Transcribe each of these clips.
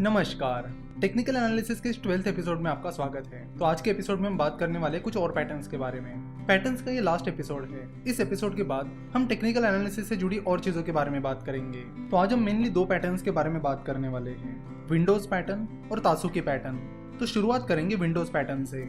नमस्कार। Technical analysis के इस 12th एपिसोड में आपका स्वागत है। तो आज के एपिसोड में हम बात करने वाले कुछ और पैटर्न्स के बारे में। पैटर्न्स का ये लास्ट एपिसोड है। इस एपिसोड के बाद हम टेक्निकल एनालिसिस से जुड़ी और चीजों के बारे में बात करेंगे। तो आज हम मेनली दो पैटर्न्स के बारे में बात करने वाले हैं, विंडोज पैटर्न और तासुकी पैटर्न। तो शुरुआत करेंगे विंडोज पैटर्न से।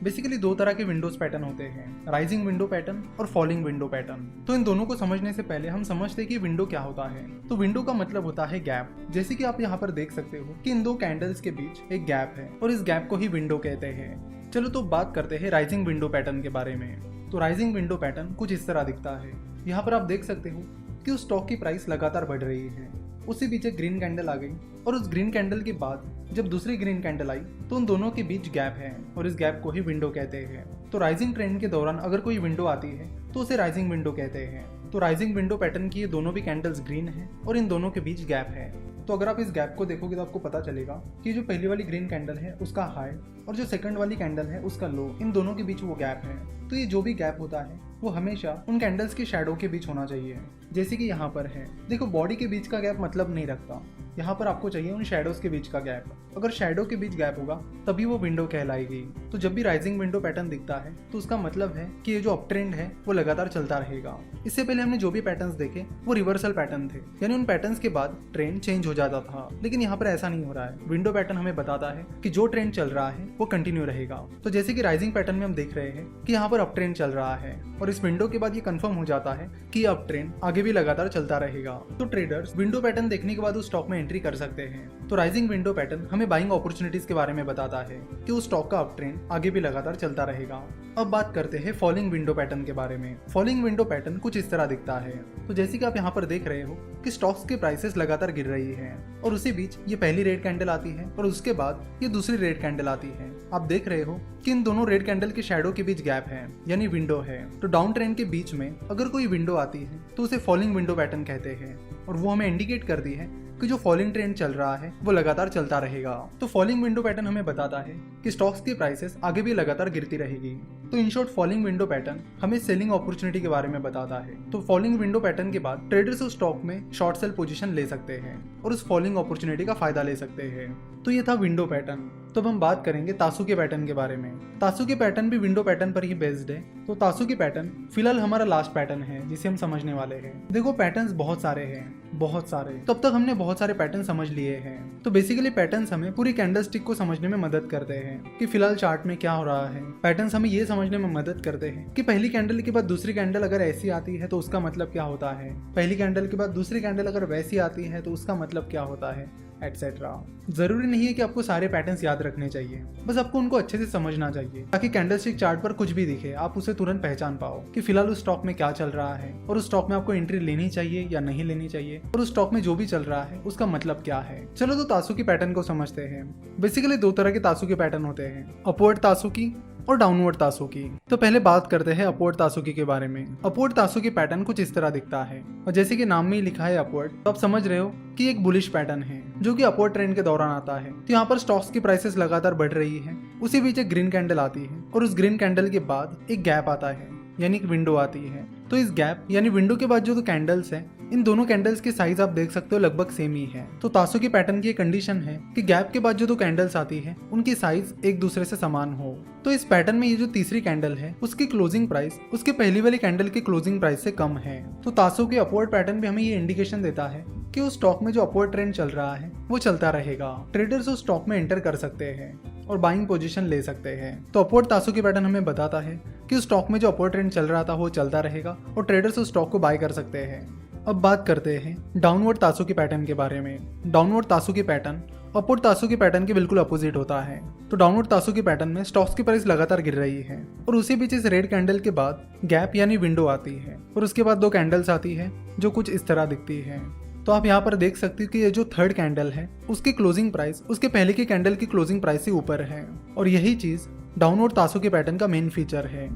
बेसिकली दो तरह के विंडोज पैटर्न होते हैं, राइजिंग विंडो पैटर्न और फॉलिंग विंडो पैटर्न। तो इन दोनों को समझने से पहले हम समझते हैं कि विंडो क्या होता है। तो विंडो का मतलब होता है गैप। जैसे कि आप यहाँ पर देख सकते हो कि इन दो कैंडल्स के बीच एक गैप है और इस गैप को ही विंडो कहते हैं। चलो तो बात करते हैं राइजिंग विंडो पैटर्न के बारे में। तो राइजिंग विंडो पैटर्न कुछ इस तरह दिखता है। यहाँ पर आप देख सकते हो कि उस स्टॉक की प्राइस लगातार बढ़ रही है, उससे पीछे ग्रीन कैंडल आ गई और उस ग्रीन कैंडल के बाद जब दूसरी ग्रीन कैंडल आई तो उन दोनों के बीच गैप है और इस गैप को ही विंडो कहते हैं। तो राइजिंग ट्रेंड के दौरान अगर कोई विंडो आती है तो उसे राइजिंग विंडो कहते हैं। तो राइजिंग विंडो पैटर्न की ये दोनों भी कैंडल्स ग्रीन है और इन दोनों के बीच गैप है। तो अगर आप इस गैप को देखोगे तो आपको पता चलेगा कि जो पहली वाली ग्रीन कैंडल है उसका हाई और जो सेकंड वाली कैंडल है उसका लो, इन दोनों के बीच वो गैप है। तो ये जो भी गैप होता है वो हमेशा उन कैंडल्स के शैडो के बीच होना चाहिए। जैसे कि यहाँ पर है, देखो बॉडी के बीच का गैप मतलब नहीं रखता, यहाँ पर आपको चाहिए उन शैडोज के बीच का गैप। अगर शैडो के बीच गैप होगा तभी वो विंडो कहलाएगी। तो जब भी राइजिंग विंडो पैटर्न दिखता है तो उसका मतलब है कि ये जो अप ट्रेंड है वो लगातार चलता रहेगा। इससे पहले हमने जो भी पैटर्न्स देखे वो रिवर्सल पैटर्न थे, यानी उन पैटर्न्स के बाद ट्रेंड चेंज हो जाता था। लेकिन यहाँ पर ऐसा नहीं हो रहा है। विंडो पैटर्न हमें बताता है कि जो ट्रेंड चल रहा है वो कंटिन्यू रहेगा। तो जैसे कि राइजिंग पैटर्न में हम देख रहे हैं कि यहाँ पर अप ट्रेंड चल रहा है और इस विंडो के बाद ये कंफर्म हो जाता है कि अप ट्रेंड आगे भी लगातार चलता रहेगा। तो ट्रेडर्स विंडो पैटर्न देखने के बाद उस स्टॉक में एंट्री कर सकते हैं। तो राइजिंग विंडो पैटर्न हमें बाइंग अपॉर्चुनिटीज के बारे में बताता है कि उस स्टॉक का अप ट्रेंड आगे भी लगातार चलता रहेगा। अब बात करते हैं फॉलिंग विंडो पैटर्न के बारे में। फॉलिंग विंडो पैटर्न कुछ इस तरह दिखता है। तो जैसे कि आप यहाँ पर देख रहे हो कि स्टॉक्स के प्राइसेस लगातार गिर रही है और उसी बीच ये पहली रेड कैंडल आती है और उसके बाद ये दूसरी रेड कैंडल आती है। आप देख रहे हो कि इन दोनों रेड कैंडल के शैडो के बीच गैप है, यानी विंडो है। तो डाउन ट्रेंड के बीच में अगर कोई विंडो आती है तो उसे फॉलिंग विंडो पैटर्न कहते हैं और वो हमें इंडिकेट करती है कि जो फॉलिंग ट्रेंड चल रहा है वो लगातार चलता रहेगा। तो फॉलिंग विंडो पैटर्न हमें बताता है कि स्टॉक्स की प्राइसेस आगे भी लगातार गिरती रहेगी। तो in short falling window pattern हमें सेलिंग अपॉर्चुनिटी के बारे में बताता है। तो फॉलिंग विंडो पैटर्न के बाद ट्रेडर्स उस स्टॉक में शॉर्ट सेल पोजीशन ले सकते हैं और उस फॉलिंग अपॉर्चुनिटी का फायदा ले सकते हैं। तो ये था विंडो पैटर्न। तो अब हम बात करेंगे तासुकी पैटर्न के बारे में। तासुकी पैटर्न भी विंडो पैटर्न पर ही बेस्ड है। तो तासुकी पैटर्न फिलहाल हमारा लास्ट पैटर्न है जिसे हम समझने वाले हैं। देखो पैटर्न्स बहुत सारे हैं, बहुत सारे। तो अब तक हमने बहुत सारे पैटर्न समझ लिए हैं। तो बेसिकली पैटर्न्स हमें पूरी कैंडलस्टिक को समझने में मदद करते हैं कि फिलहाल चार्ट में क्या हो रहा है। पैटर्न्स हमें ये समझने में मदद करते हैं कि पहली कैंडल के बाद दूसरी कैंडल अगर ऐसी आती है तो उसका मतलब क्या होता है, पहली कैंडल के बाद दूसरी कैंडल अगर वैसी आती है तो उसका मतलब क्या होता है, एटसेट्रा। जरूरी नहीं है कि आपको सारे पैटर्न्स याद रखने चाहिए, बस आपको उनको अच्छे से समझना चाहिए ताकि कैंडलस्टिक चार्ट पर कुछ भी दिखे आप उसे तुरंत पहचान पाओ कि फिलहाल उस स्टॉक में क्या चल रहा है और उस स्टॉक में आपको एंट्री लेनी चाहिए या नहीं लेनी चाहिए और उस स्टॉक में जो भी चल रहा है उसका मतलब क्या है। चलो तो तासुकी पैटर्न को समझते हैं। बेसिकली दो तरह के तासुकी पैटर्न होते हैं, अपवर्ड तासुकी और डाउनवर्ड तासुकी। तो पहले बात करते हैं अपवर्ड तासुकी के बारे में। अपवर्ड तासुकी पैटर्न कुछ इस तरह दिखता है और जैसे कि नाम में ही लिखा है अपवर्ड, तो आप समझ रहे हो कि एक बुलिश पैटर्न है जो कि अपवर्ड ट्रेंड के दौरान आता है। तो यहाँ पर स्टॉक्स की प्राइसेस लगातार बढ़ रही है, उसी बीच एक ग्रीन कैंडल आती है और उस ग्रीन कैंडल के बाद एक गैप आता है, यानी एक विंडो आती है। तो इस गैप यानी विंडो के बाद जो कैंडल्स हैं, इन दोनों कैंडल्स की साइज आप देख सकते हो लगभग सेम ही है। तो तासुकी पैटर्न की कंडीशन है कि गैप के बाद जो दो कैंडल्स आती है उनकी साइज एक दूसरे से समान हो। तो इस पैटर्न में ये जो तीसरी कैंडल है उसकी क्लोजिंग प्राइस उसके पहली वाली कैंडल की क्लोजिंग प्राइस से कम है। तो तासुकी अपवर्ड पैटर्न भी हमें ये इंडिकेशन देता है कि उस स्टॉक में जो अपवर्ड ट्रेंड चल रहा है वो चलता रहेगा। ट्रेडर्स उस स्टॉक में एंटर कर सकते हैं और बाइंग पोजीशन ले सकते हैं। तो अपवर्ड तासुकी पैटर्न हमें बताता है कि उस स्टॉक में जो अपवर्ड ट्रेंड चल रहा था वो चलता रहेगा और ट्रेडर्स उस स्टॉक को बाय कर सकते हैं। अब बात करते हैं डाउनवर्ड तासुकी पैटर्न के बारे में। डाउनवर्ड तासुकी पैटर्न अपवर्ड तासुकी पैटर्न के बिल्कुल अपोजिट होता है। तो डाउनवर्ड तासुकी पैटर्न में स्टॉक्स की प्राइस लगातार गिर रही है और उसी बीच इस रेड कैंडल के बाद गैप यानी विंडो आती है और उसके बाद दो कैंडल्स आती है जो कुछ इस तरह दिखती है। तो आप यहाँ पर देख सकते हो कि ये जो थर्ड कैंडल है उसकी क्लोजिंग प्राइस उसके पहले की कैंडल की क्लोजिंग प्राइस से ऊपर है और यही चीज डाउनवर्ड तासुकी पैटर्न का मेन फीचर है।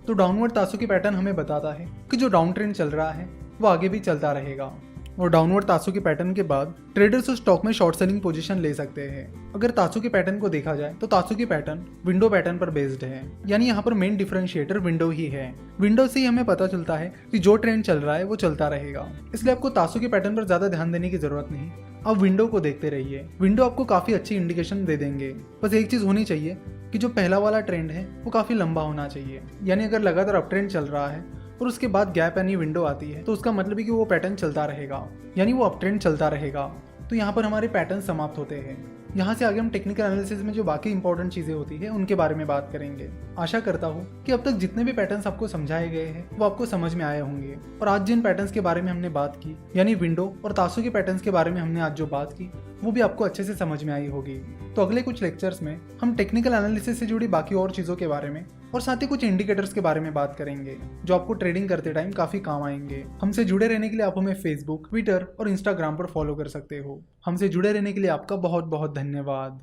तो डाउनवर्ड तासुकी पैटर्न हमें बताता है कि जो डाउन ट्रेंड चल रहा है वो आगे भी चलता रहेगा और डाउनवर्ड तासु के पैटर्न के बाद ट्रेडर्स उस स्टॉक में शॉर्ट सेलिंग पोजीशन ले सकते हैं। अगर तासु के पैटर्न को देखा जाए तो तासु के पैटर्न विंडो पैटर्न पर बेस्ड है, यानी यहाँ पर मेन डिफरेंशिएटर विंडो ही है। विंडो से ही हमें पता चलता है कि जो ट्रेंड चल रहा है वो चलता रहेगा, इसलिए आपको तासु के पैटर्न पर ज्यादा ध्यान देने की जरूरत नहीं। आप विंडो को देखते रहिए, विंडो आपको काफी अच्छी इंडिकेशन दे देंगे। बस एक चीज होनी चाहिए कि जो पहला वाला ट्रेंड है वो काफी लंबा होना चाहिए, यानी अगर लगातार अप ट्रेंड चल रहा है और उसके बाद गैप यानी विंडो आती है तो उसका मतलब है कि वो पैटर्न चलता रहेगा, यानी वो अप ट्रेंड चलता रहेगा। तो यहाँ पर हमारे पैटर्न समाप्त होते हैं। यहाँ से आगे हम टेक्निकल एनालिसिस में जो बाकी इंपॉर्टेंट चीजें होती है उनके बारे में बात करेंगे। आशा करता हूँ कि अब तक जितने भी पैटर्न्स आपको समझाए गए हैं वो आपको समझ में आए होंगे, और आज जिन पैटर्न्स के बारे में हमने बात की यानी विंडो और तासु के पैटर्न्स के बारे में हमने आज जो बात की वो भी आपको अच्छे से समझ में आई होगी। तो अगले कुछ लेक्चर्स में हम टेक्निकल एनालिसिस से जुड़ी बाकी और चीज़ों के बारे में और साथ ही कुछ इंडिकेटर्स के बारे में बात करेंगे जो आपको ट्रेडिंग करते टाइम काफी काम आएंगे। हमसे जुड़े रहने के लिए आप हमें फेसबुक, ट्विटर और इंस्टाग्राम पर फॉलो कर सकते हो। हमसे जुड़े रहने के लिए आपका बहुत बहुत धन्यवाद।